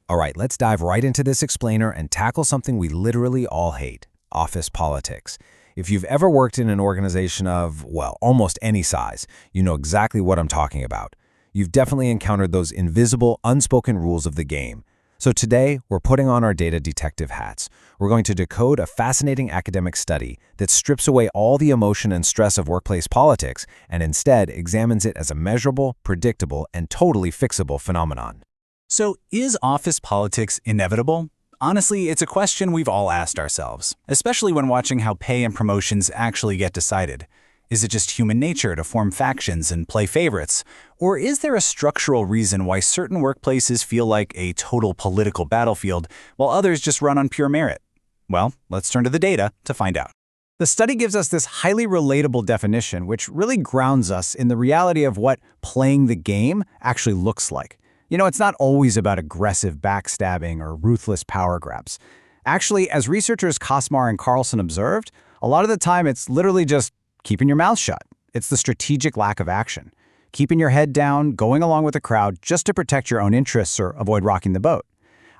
All right, let's dive right into this explainer and tackle something we literally all hate: office politics. If you've ever worked in an organization of, well, almost any size, you know exactly what I'm talking about. You've definitely encountered those invisible, unspoken rules of the game. So today, we're putting on our data detective hats. We're going to decode a fascinating academic study that strips away all the emotion and stress of workplace politics and instead examines it as a measurable, predictable, and totally fixable phenomenon. So, is office politics inevitable? Honestly, it's a question we've all asked ourselves, especially when watching how pay and promotions actually get decided. Is it just human nature to form factions and play favorites? Or is there a structural reason why certain workplaces feel like a total political battlefield, while others just run on pure merit? Well, let's turn to the data to find out. The study gives us this highly relatable definition, which really grounds us in the reality of what playing the game actually looks like. You know, it's not always about aggressive backstabbing or ruthless power grabs. Actually, as researchers Kosmar and Carlson observed, a lot of the time it's literally just keeping your mouth shut. It's the strategic lack of action. Keeping your head down, going along with the crowd just to protect your own interests or avoid rocking the boat.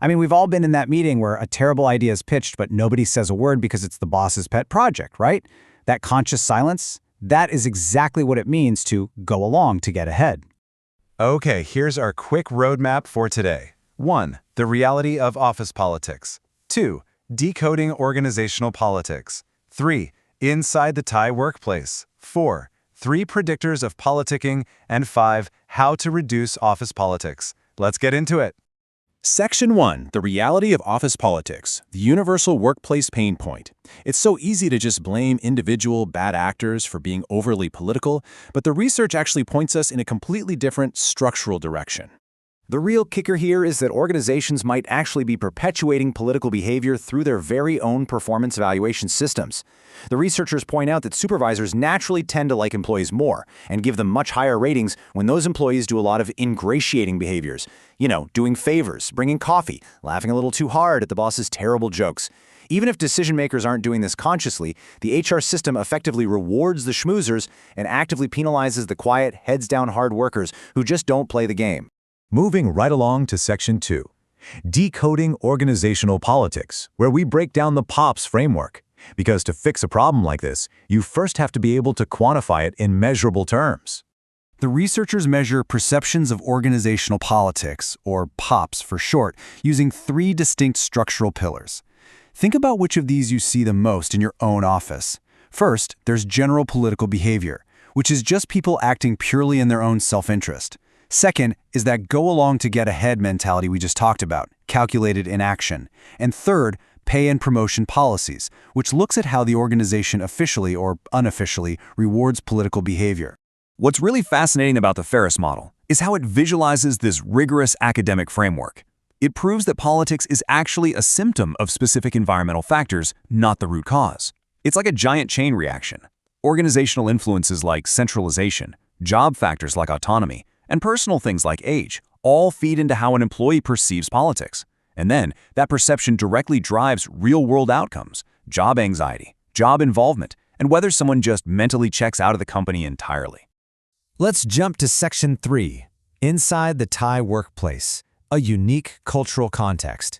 I mean, we've all been in that meeting where a terrible idea is pitched, but nobody says a word because it's the boss's pet project, right? That conscious silence, that is exactly what it means to go along to get ahead. Okay, here's our quick roadmap for today. 1. The reality of office politics. 2. Decoding organizational politics. 3. Inside the Thai workplace. 4. 3 predictors of politicking. And 5. How to reduce office politics. Let's get into it. Section 1. The reality of office politics. The universal workplace pain point. It's so easy to just blame individual bad actors for being overly political, but the research actually points us in a completely different structural direction. The real kicker here is that organizations might actually be perpetuating political behavior through their very own performance evaluation systems. The researchers point out that supervisors naturally tend to like employees more and give them much higher ratings when those employees do a lot of ingratiating behaviors. You know, doing favors, bringing coffee, laughing a little too hard at the boss's terrible jokes. Even if decision makers aren't doing this consciously, the HR system effectively rewards the schmoozers and actively penalizes the quiet, heads-down hard workers who just don't play the game. Moving right along to Section 2, Decoding Organizational Politics, where we break down the POPs framework. Because to fix a problem like this, you first have to be able to quantify it in measurable terms. The researchers measure perceptions of organizational politics, or POPs for short, using 3 distinct structural pillars. Think about which of these you see the most in your own office. First, there's general political behavior, which is just people acting purely in their own self-interest. Second is that go-along-to-get-ahead mentality we just talked about, calculated inaction. And third, pay and promotion policies, which looks at how the organization officially or unofficially rewards political behavior. What's really fascinating about the Ferris model is how it visualizes this rigorous academic framework. It proves that politics is actually a symptom of specific environmental factors, not the root cause. It's like a giant chain reaction. Organizational influences like centralization, job factors like autonomy, and personal things like age all feed into how an employee perceives politics. And then, that perception directly drives real-world outcomes, job anxiety, job involvement, and whether someone just mentally checks out of the company entirely. Let's jump to Section 3, Inside the Thai workplace, a unique cultural context.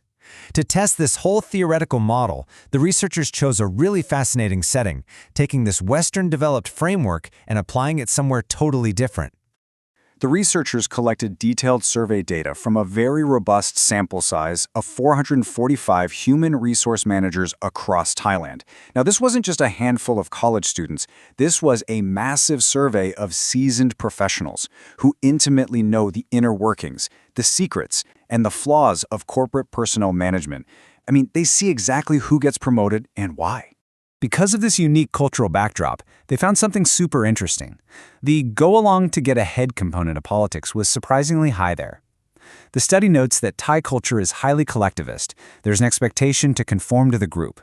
To test this whole theoretical model, the researchers chose a really fascinating setting, taking this Western-developed framework and applying it somewhere totally different. The researchers collected detailed survey data from a very robust sample size of 445 human resource managers across Thailand. Now, this wasn't just a handful of college students. This was a massive survey of seasoned professionals who intimately know the inner workings, the secrets, and the flaws of corporate personnel management. I mean, they see exactly who gets promoted and why. Because of this unique cultural backdrop, they found something super interesting. The go-along-to-get-ahead component of politics was surprisingly high there. The study notes that Thai culture is highly collectivist. There's an expectation to conform to the group.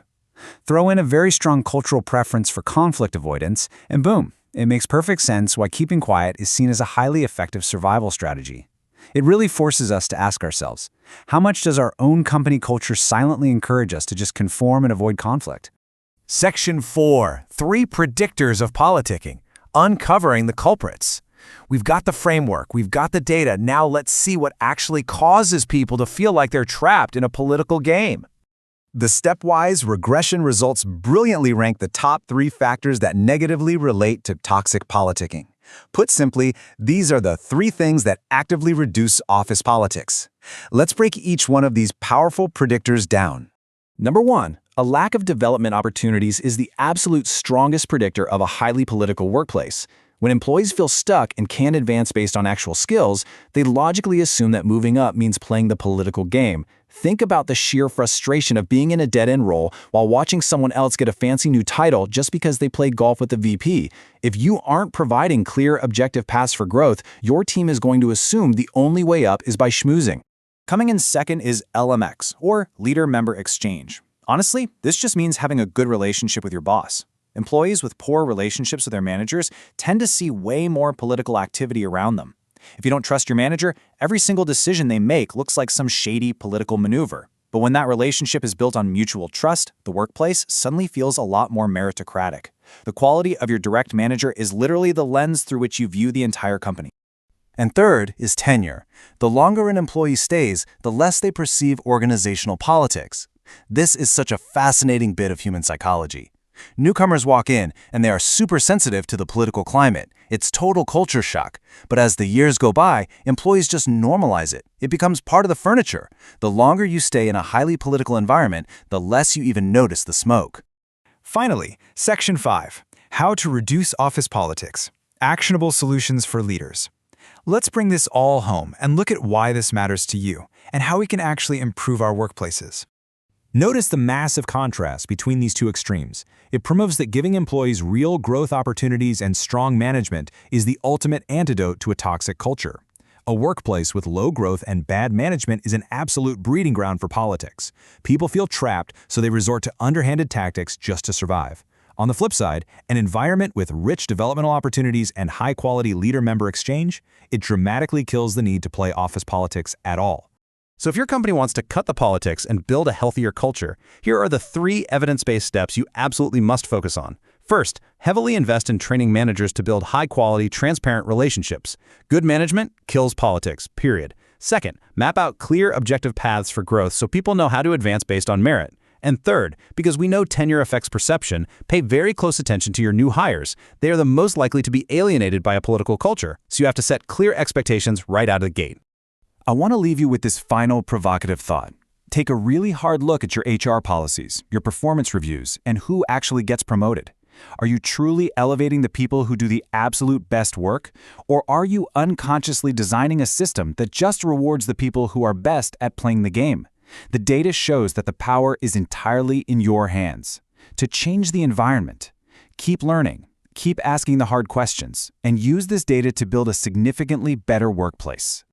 Throw in a very strong cultural preference for conflict avoidance, and boom, it makes perfect sense why keeping quiet is seen as a highly effective survival strategy. It really forces us to ask ourselves, how much does our own company culture silently encourage us to just conform and avoid conflict? Section 4. 3 predictors of politicking. Uncovering the culprits. We've got the framework, we've got the data, now let's see what actually causes people to feel like they're trapped in a political game. The stepwise regression results brilliantly rank the top 3 factors that negatively relate to toxic politicking. Put simply, these are the 3 things that actively reduce office politics. Let's break each one of these powerful predictors down. Number 1, a lack of development opportunities is the absolute strongest predictor of a highly political workplace. When employees feel stuck and can't advance based on actual skills, they logically assume that moving up means playing the political game. Think about the sheer frustration of being in a dead-end role while watching someone else get a fancy new title just because they played golf with the VP. If you aren't providing clear, objective paths for growth, your team is going to assume the only way up is by schmoozing. Coming in second is LMX, or Leader-Member Exchange. Honestly, this just means having a good relationship with your boss. Employees with poor relationships with their managers tend to see way more political activity around them. If you don't trust your manager, every single decision they make looks like some shady political maneuver. But when that relationship is built on mutual trust, the workplace suddenly feels a lot more meritocratic. The quality of your direct manager is literally the lens through which you view the entire company. And third is tenure. The longer an employee stays, the less they perceive organizational politics. This is such a fascinating bit of human psychology. Newcomers walk in, and they are super sensitive to the political climate. It's total culture shock. But as the years go by, employees just normalize it. It becomes part of the furniture. The longer you stay in a highly political environment, the less you even notice the smoke. Finally, Section 5, How to Reduce Office Politics. Actionable Solutions for Leaders. Let's bring this all home and look at why this matters to you and how we can actually improve our workplaces. Notice the massive contrast between these two extremes. It promotes that giving employees real growth opportunities and strong management is the ultimate antidote to a toxic culture. A workplace with low growth and bad management is an absolute breeding ground for politics. People feel trapped, so they resort to underhanded tactics just to survive. On the flip side, an environment with rich developmental opportunities and high-quality leader-member exchange, it dramatically kills the need to play office politics at all. So if your company wants to cut the politics and build a healthier culture, here are the 3 evidence-based steps you absolutely must focus on. First, heavily invest in training managers to build high-quality, transparent relationships. Good management kills politics, period. Second, map out clear, objective paths for growth so people know how to advance based on merit. And third, because we know tenure affects perception, pay very close attention to your new hires. They are the most likely to be alienated by a political culture, so you have to set clear expectations right out of the gate. I want to leave you with this final provocative thought. Take a really hard look at your HR policies, your performance reviews, and who actually gets promoted. Are you truly elevating the people who do the absolute best work? Or are you unconsciously designing a system that just rewards the people who are best at playing the game? The data shows that the power is entirely in your hands. To change the environment, keep learning, keep asking the hard questions, and use this data to build a significantly better workplace.